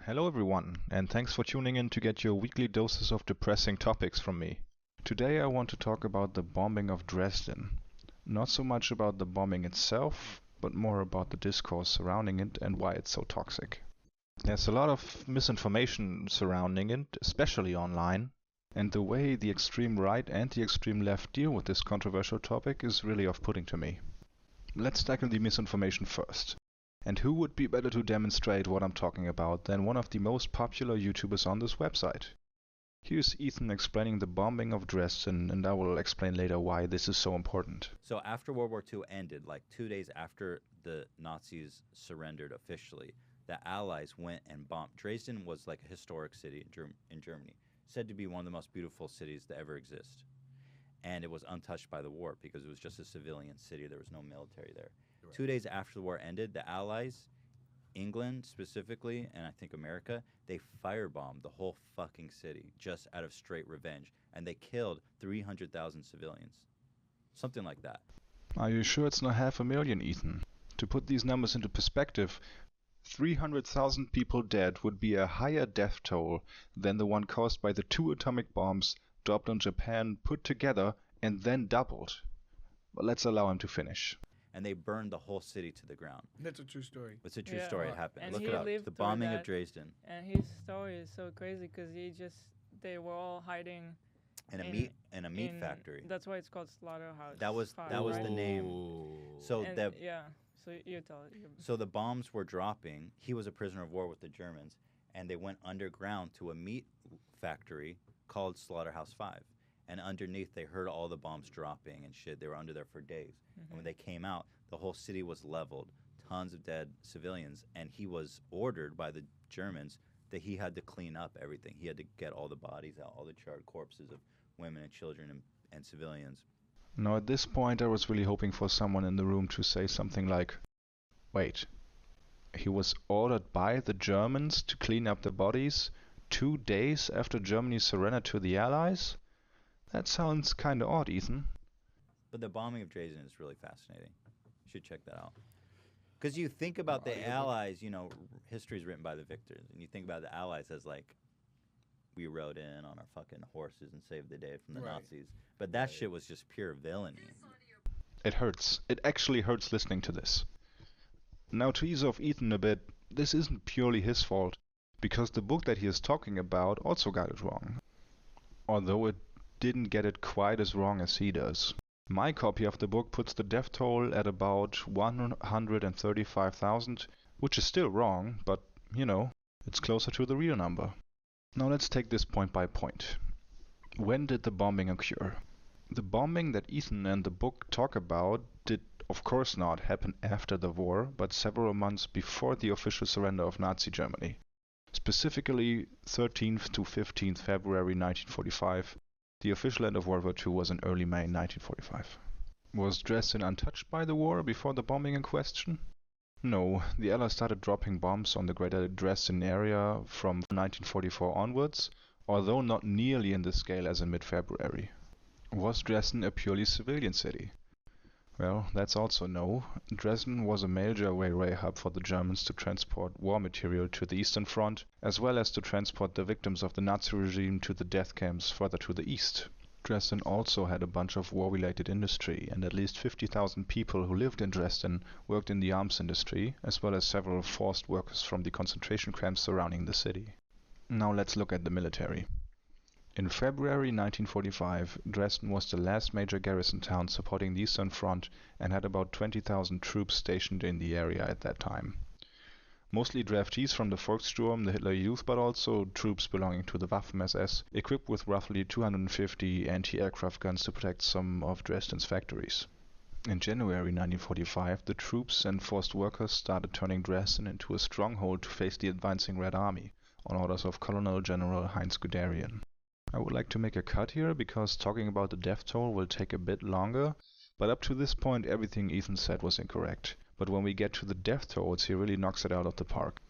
Hello everyone, and thanks for tuning in to get your weekly doses of depressing topics from me. Today I want to talk about the bombing of Dresden. Not so much about the bombing itself, but more about the discourse surrounding it and why it's so toxic. There's a lot of misinformation surrounding it, especially online, and the way the extreme right and the extreme left deal with this controversial topic is really off-putting to me. Let's tackle the misinformation first. And who would be better to demonstrate what I'm talking about than one of the most popular YouTubers on this website? Here's Ethan explaining the bombing of Dresden, and I will explain later why this is so important. So after World War II ended, like 2 days after the Nazis surrendered officially, the Allies went and bombed. Dresden was like a historic city in Germany, said to be one of the most beautiful cities to ever exist. And it was untouched by the war because it was just a civilian city. There was no military there. Right. 2 days after the war ended, the Allies, England specifically, and I think America, they firebombed the whole fucking city just out of straight revenge. And they killed 300,000 civilians. Something like that. Are you sure it's not 500,000, Ethan? To put these numbers into perspective, 300,000 people dead would be a higher death toll than the one caused by the 2 atomic bombs dropped on Japan put together and then doubled. But let's allow him to finish. And they burned the whole city to the ground. That's a true story. It's a true story. It happened. And Look he it up. lived The through bombing that, of Dresden. And his story is so crazy because they were all hiding in a meat factory. That's why it's called Slaughterhouse. That was Five, the right? name. So So you tell it. So the bombs were dropping. He was a prisoner of war with the Germans, and they went underground to a meat factory called Slaughterhouse 5. And underneath, they heard all the bombs dropping and shit. They were under there for days. Mm-hmm. And when they came out, the whole city was leveled, tons of dead civilians, and he was ordered by the Germans that he had to clean up everything. He had to get all the bodies out, all the charred corpses of women and children and civilians. Now at this point I was really hoping for someone in the room to say something like, wait, he was ordered by the Germans to clean up the bodies 2 days after Germany surrendered to the Allies? That sounds kinda odd, Ethan. But the bombing of Dresden is really fascinating. You should check that out. Because you think about the Allies, history is written by the victors, and you think about the Allies as like, we rode in on our fucking horses and saved the day from the Nazis. But that shit was just pure villainy. It hurts. It actually hurts listening to this. Now to ease off Ethan a bit, this isn't purely his fault, because the book that he is talking about also got it wrong. Although it didn't get it quite as wrong as he does. My copy of the book puts the death toll at about 135,000, which is still wrong, but, it's closer to the real number. Now let's take this point by point. When did the bombing occur? The bombing that Ethan and the book talk about did of course not happen after the war, but several months before the official surrender of Nazi Germany. Specifically 13th to 15th February 1945. The official end of World War II was in early May 1945. Was Dresden untouched by the war before the bombing in question? No, the Allies started dropping bombs on the greater Dresden area from 1944 onwards, although not nearly in the scale as in mid-February. Was Dresden a purely civilian city? Well, that's also no. Dresden was a major railway hub for the Germans to transport war material to the Eastern Front, as well as to transport the victims of the Nazi regime to the death camps further to the east. Dresden also had a bunch of war-related industry, and at least 50,000 people who lived in Dresden worked in the arms industry, as well as several forced workers from the concentration camps surrounding the city. Now let's look at the military. In February 1945, Dresden was the last major garrison town supporting the Eastern Front and had about 20,000 troops stationed in the area at that time. Mostly draftees from the Volkssturm, the Hitler Youth, but also troops belonging to the Waffen-SS, equipped with roughly 250 anti-aircraft guns to protect some of Dresden's factories. In January 1945, the troops and forced workers started turning Dresden into a stronghold to face the advancing Red Army, on orders of Colonel General Heinz Guderian. I would like to make a cut here because talking about the death toll will take a bit longer, but up to this point everything Ethan said was incorrect. But when we get to the death tolls, he really knocks it out of the park.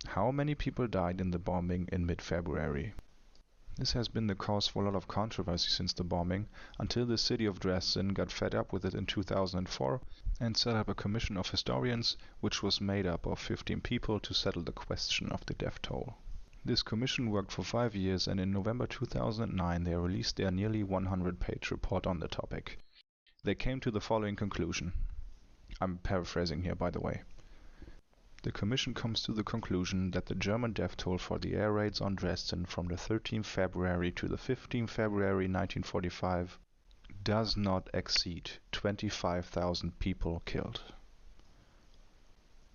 How many people died in the bombing in mid-February? This has been the cause for a lot of controversy since the bombing, until the city of Dresden got fed up with it in 2004 and set up a commission of historians, which was made up of 15 people to settle the question of the death toll. This commission worked for 5 years, and in November 2009 they released their nearly 100-page report on the topic. They came to the following conclusion. I'm paraphrasing here, by the way. The Commission comes to the conclusion that the German death toll for the air raids on Dresden from the 13th February to the 15th February 1945 does not exceed 25,000 people killed.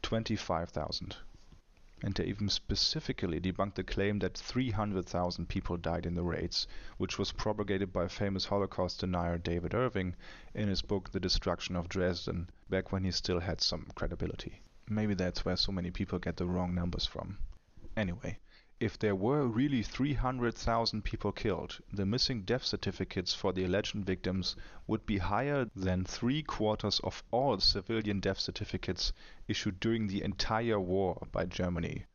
25,000. And they even specifically debunked the claim that 300,000 people died in the raids, which was propagated by famous Holocaust denier David Irving in his book The Destruction of Dresden, back when he still had some credibility. Maybe that's where so many people get the wrong numbers from. Anyway, if there were really 300,000 people killed, the missing death certificates for the alleged victims would be higher than 3/4 of all civilian death certificates issued during the entire war by Germany,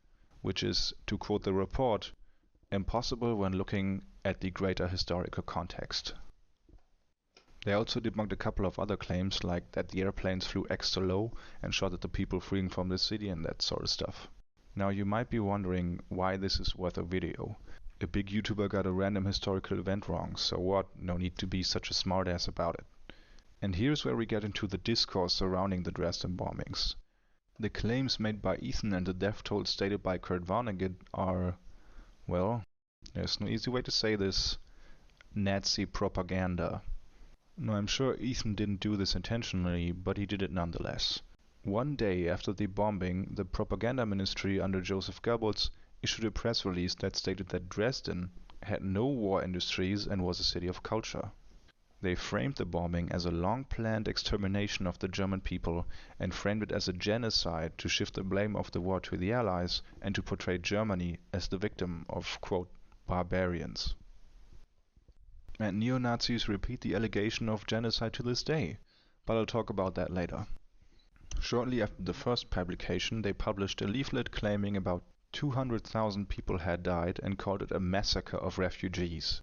which is, to quote the report, impossible when looking at the greater historical context. They also debunked a couple of other claims, like that the airplanes flew extra low and shot at the people fleeing from the city and that sort of stuff. Now you might be wondering why this is worth a video. A big YouTuber got a random historical event wrong, so what? No need to be such a smartass about it. And here's where we get into the discourse surrounding the Dresden bombings. The claims made by Ethan and the death toll stated by Kurt Vonnegut are, well, there's no easy way to say this, Nazi propaganda. Now I'm sure Ethan didn't do this intentionally, but he did it nonetheless. One day after the bombing, the propaganda ministry under Joseph Goebbels issued a press release that stated that Dresden had no war industries and was a city of culture. They framed the bombing as a long-planned extermination of the German people and framed it as a genocide to shift the blame of the war to the Allies and to portray Germany as the victim of, quote, barbarians. And neo-Nazis repeat the allegation of genocide to this day, but I'll talk about that later. Shortly after the first publication, they published a leaflet claiming about 200,000 people had died and called it a massacre of refugees,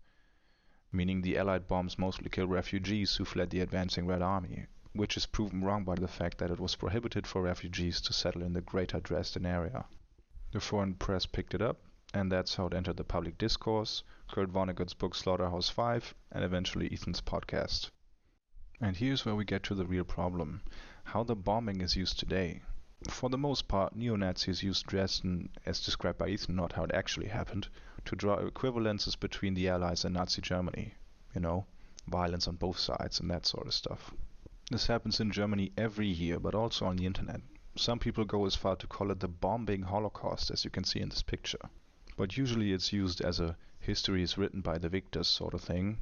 meaning the Allied bombs mostly killed refugees who fled the advancing Red Army, which is proven wrong by the fact that it was prohibited for refugees to settle in the greater Dresden area. The foreign press picked it up, and that's how it entered the public discourse, Kurt Vonnegut's book Slaughterhouse-5, and eventually Ethan's podcast. And here's where we get to the real problem, how the bombing is used today. For the most part, neo-Nazis used Dresden, as described by Ethan, not how it actually happened, to draw equivalences between the Allies and Nazi Germany. You know, violence on both sides and that sort of stuff. This happens in Germany every year, but also on the internet. Some people go as far to call it the bombing Holocaust, as you can see in this picture. But usually it's used as a history is written by the victors sort of thing.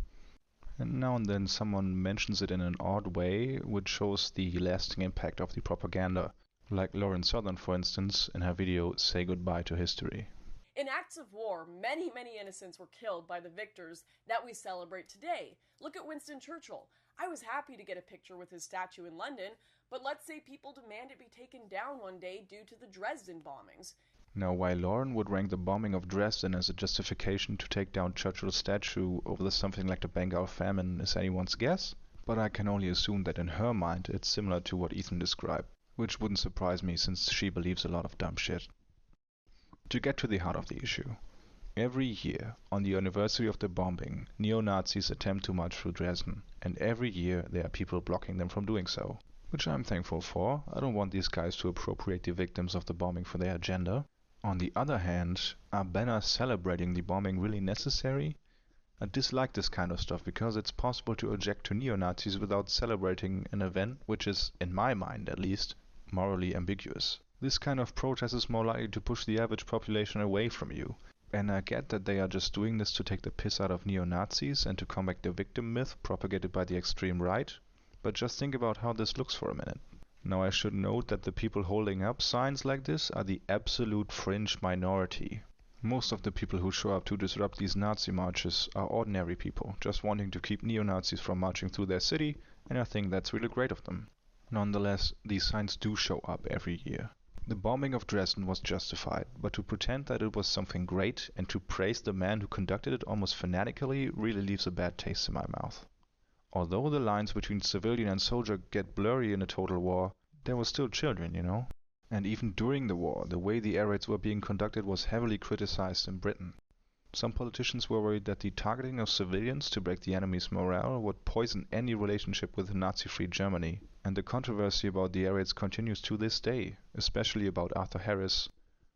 And now and then someone mentions it in an odd way, which shows the lasting impact of the propaganda, like Lauren Southern, for instance, in her video Say Goodbye to History. In acts of war, many innocents were killed by the victors that we celebrate today. Look at Winston Churchill. I was happy to get a picture with his statue in London, but let's say people demand it be taken down one day due to the Dresden bombings. Now, while Lauren would rank the bombing of Dresden as a justification to take down Churchill's statue over something like the Bengal famine is anyone's guess, but I can only assume that in her mind it's similar to what Ethan described, which wouldn't surprise me since she believes a lot of dumb shit. To get to the heart of the issue, every year, on the anniversary of the bombing, neo-Nazis attempt to march through Dresden, and every year there are people blocking them from doing so, which I'm thankful for. I don't want these guys to appropriate the victims of the bombing for their agenda. On the other hand, are banners celebrating the bombing really necessary? I dislike this kind of stuff because it's possible to object to neo-Nazis without celebrating an event which is, in my mind at least, morally ambiguous. This kind of protest is more likely to push the average population away from you. And I get that they are just doing this to take the piss out of neo-Nazis and to combat the victim myth propagated by the extreme right, but just think about how this looks for a minute. Now I should note that the people holding up signs like this are the absolute fringe minority. Most of the people who show up to disrupt these Nazi marches are ordinary people, just wanting to keep neo-Nazis from marching through their city, and I think that's really great of them. Nonetheless, these signs do show up every year. The bombing of Dresden was justified, but to pretend that it was something great and to praise the man who conducted it almost fanatically really leaves a bad taste in my mouth. Although the lines between civilian and soldier get blurry in a total war, there were still children, you know? And even during the war, the way the air raids were being conducted was heavily criticized in Britain. Some politicians were worried that the targeting of civilians to break the enemy's morale would poison any relationship with Nazi-free Germany, and the controversy about the air raids continues to this day, especially about Arthur Harris,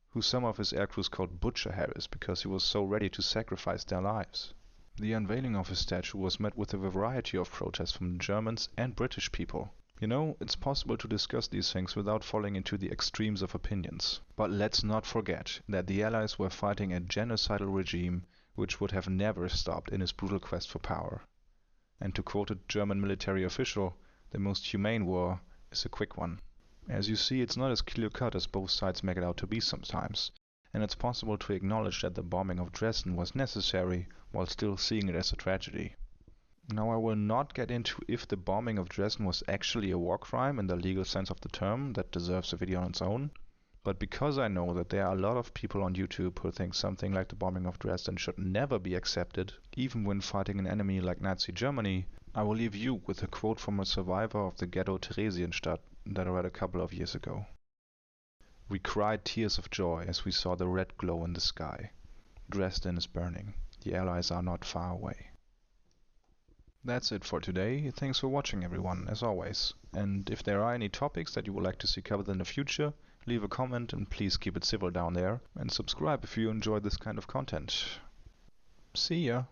who some of his aircrews called Butcher Harris because he was so ready to sacrifice their lives. The unveiling of his statue was met with a variety of protests from Germans and British people. You know, it's possible to discuss these things without falling into the extremes of opinions. But let's not forget that the Allies were fighting a genocidal regime which would have never stopped in its brutal quest for power. And to quote a German military official, the most humane war is a quick one. As you see, it's not as clear-cut as both sides make it out to be sometimes, and it's possible to acknowledge that the bombing of Dresden was necessary while still seeing it as a tragedy. Now, I will not get into if the bombing of Dresden was actually a war crime in the legal sense of the term, that deserves a video on its own, but because I know that there are a lot of people on YouTube who think something like the bombing of Dresden should never be accepted, even when fighting an enemy like Nazi Germany, I will leave you with a quote from a survivor of the ghetto Theresienstadt that I read a couple of years ago. "We cried tears of joy as we saw the red glow in the sky. Dresden is burning. The Allies are not far away." That's it for today. Thanks for watching, everyone, as always. And if there are any topics that you would like to see covered in the future, leave a comment and please keep it civil down there. And subscribe if you enjoy this kind of content. See ya!